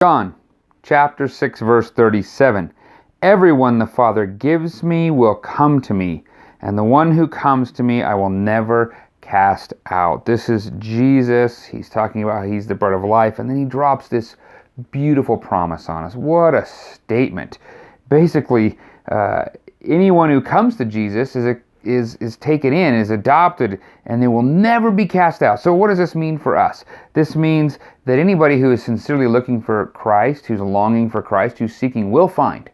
John chapter 6 verse 37. Everyone the Father gives me will come to me, and the one who comes to me I will never cast out. This is Jesus. He's talking about how he's the bread of life, and then he drops this beautiful promise on us. What a statement. Basically, anyone who comes to Jesus is taken in, is adopted, and they will never be cast out. So what does this mean for us? This means that anybody who is sincerely looking for Christ, who's longing for Christ, who's seeking, will find.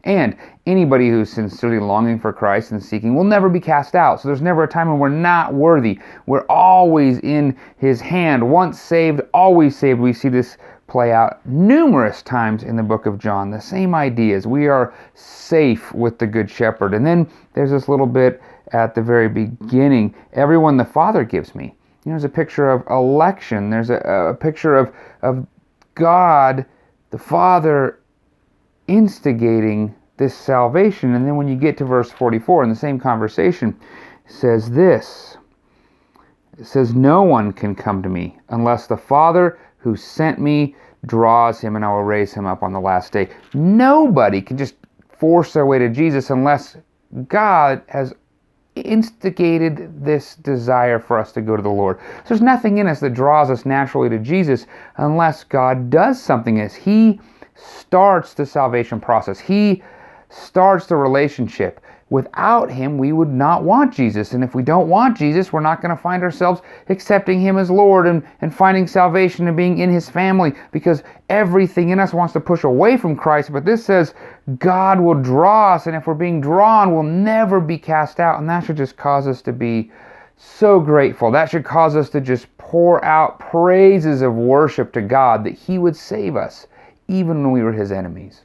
And anybody who's sincerely longing for Christ and seeking will never be cast out. So there's never a time when we're not worthy. We're always in his hand. Once saved, always saved. We see this play out numerous times in the book of John. The same ideas. We are safe with the Good Shepherd. And then there's this little bit at the very beginning. Everyone the Father gives me. There's a picture of election. There's a picture of God, the Father, instigating this salvation. And then when you get to verse 44 in the same conversation, it says this. It says, no one can come to me unless the Father who sent me draws him, and I will raise him up on the last day. Nobody can just force their way to Jesus unless God has instigated this desire for us to go to the Lord. So there's nothing in us that draws us naturally to Jesus unless God does something in us. He starts the salvation process. He starts the relationship. Without him, we would not want Jesus. And if we don't want Jesus, we're not going to find ourselves accepting him as Lord and finding salvation and being in his family, because everything in us wants to push away from Christ. But this says God will draw us, and if we're being drawn, we'll never be cast out. And that should just cause us to be so grateful. That should cause us to just pour out praises of worship to God that he would save us even when we were his enemies.